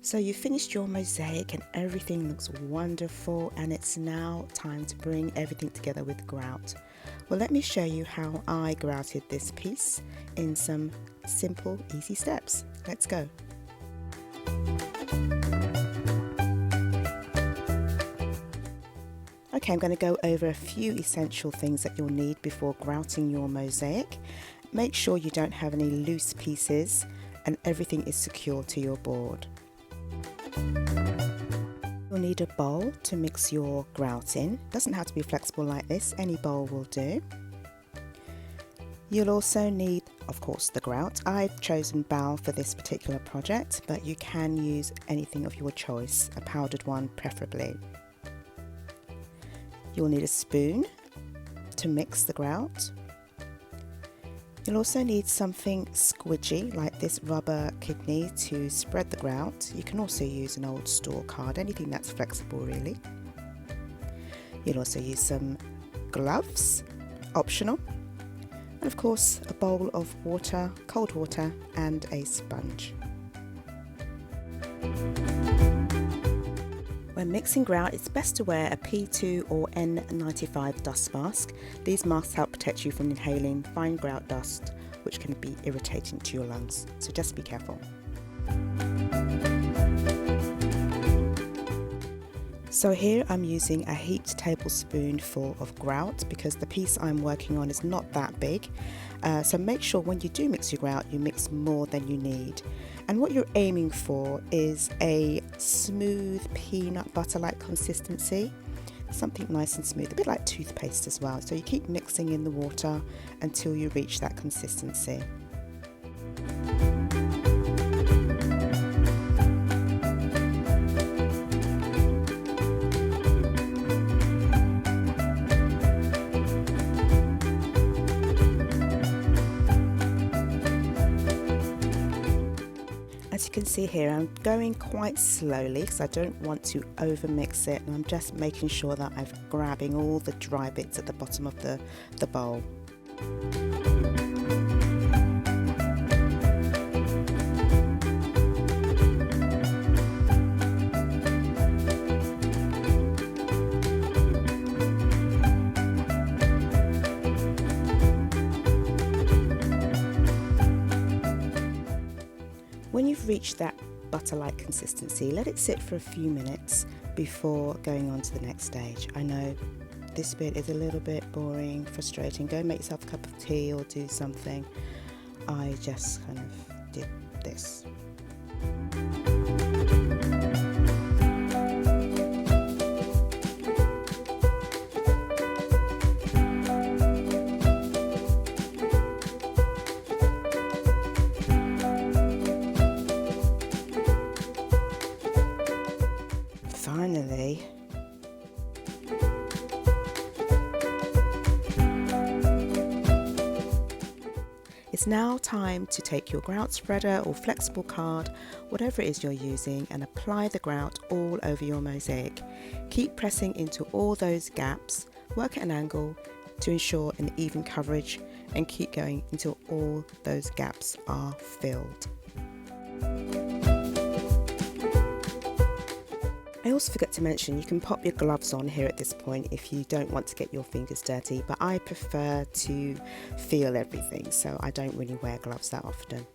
So you finished your mosaic and everything looks wonderful, and it's now time to bring everything together with grout. Well, let me show you how I grouted this piece in some simple, easy steps. Let's go. Okay, I'm going to go over a few essential things that you'll need before grouting your mosaic. Make sure you don't have any loose pieces and everything is secure to your board. You'll need a bowl to mix your grout in. It doesn't have to be flexible like this, any bowl will do. You'll also need, of course, the grout. I've chosen Bal for this particular project, but you can use anything of your choice, a powdered one preferably. You'll need a spoon to mix the grout. You'll also need something squidgy like this rubber kidney to spread the grout. You can also use an old store card, anything that's flexible really. You'll also use some gloves, optional, and of course a bowl of water, cold water, and a sponge. When mixing grout, it's best to wear a P2 or N95 dust mask. These masks help protect you from inhaling fine grout dust, which can be irritating to your lungs, so just be careful. So here I'm using a heaped tablespoonful of grout because the piece I'm working on is not that big. So make sure when you do mix your grout, you mix more than you need. And what you're aiming for is a smooth peanut butter-like consistency, something nice and smooth, a bit like toothpaste as well. So you keep mixing in the water until you reach that consistency. As you can see here, I'm going quite slowly because I don't want to over mix it, and I'm just making sure that I'm grabbing all the dry bits at the bottom of the bowl. When you've reached that butter-like consistency, let it sit for a few minutes before going on to the next stage. I know this bit is a little bit boring, frustrating. Go make yourself a cup of tea or do something. I just kind of did this. Finally, it's now time to take your grout spreader or flexible card, whatever it is you're using, and apply the grout all over your mosaic. Keep pressing into all those gaps, work at an angle to ensure an even coverage, and keep going until all those gaps are filled. I also forgot to mention you can pop your gloves on here at this point if you don't want to get your fingers dirty, but I prefer to feel everything, so I don't really wear gloves that often.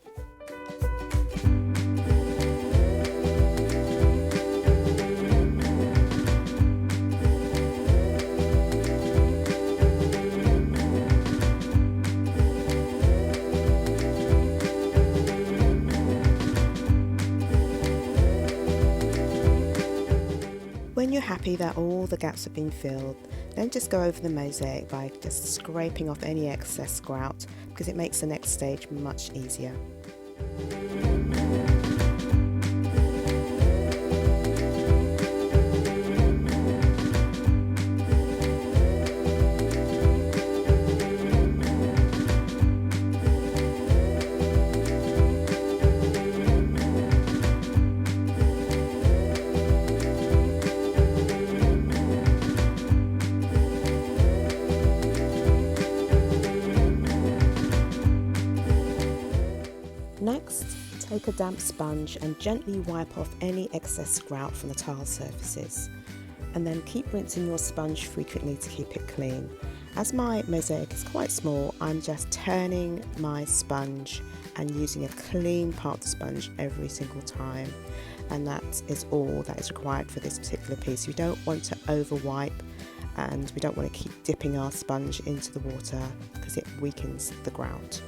When you're happy that all the gaps have been filled, then just go over the mosaic by just scraping off any excess grout because it makes the next stage much easier. take a damp sponge and gently wipe off any excess grout from the tile surfaces. And then keep rinsing your sponge frequently to keep it clean. As my mosaic is quite small, I'm just turning my sponge and using a clean part of the sponge every single time. And that is all that is required for this particular piece. We don't want to over wipe, and we don't want to keep dipping our sponge into the water because it weakens the grout.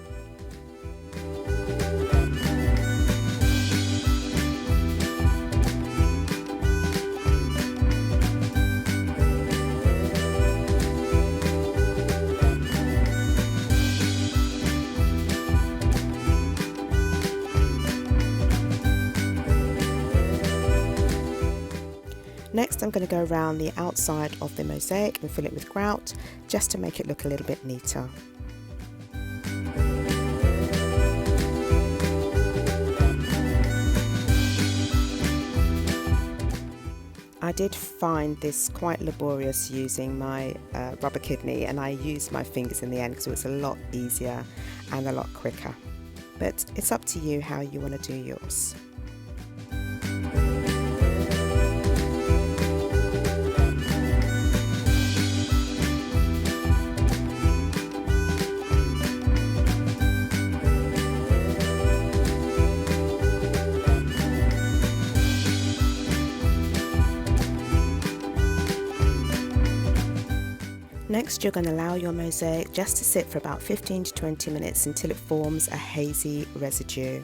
Next, I'm going to go around the outside of the mosaic and fill it with grout just to make it look a little bit neater. I did find this quite laborious using my rubber kidney, and I used my fingers in the end because it was a lot easier and a lot quicker. But it's up to you how you want to do yours. Next, you're going to allow your mosaic just to sit for about 15 to 20 minutes until it forms a hazy residue.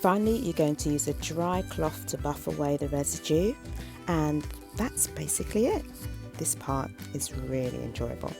Finally, you're going to use a dry cloth to buff away the residue, and that's basically it. This part is really enjoyable.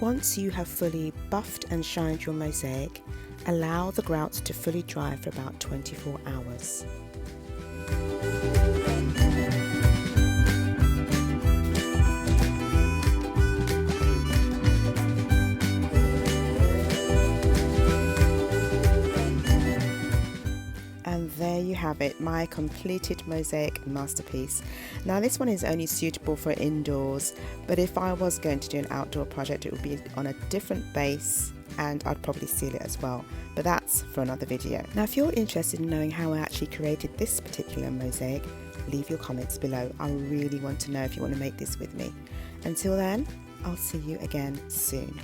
Once you have fully buffed and shined your mosaic, allow the grout to fully dry for about 24 hours. And there you have it, my completed mosaic masterpiece. Now this one is only suitable for indoors, but if I was going to do an outdoor project, it would be on a different base and I'd probably seal it as well, but that's for another video. Now if you're interested in knowing how I actually created this particular mosaic, leave your comments below. I really want to know if you want to make this with me. Until then, I'll see you again soon.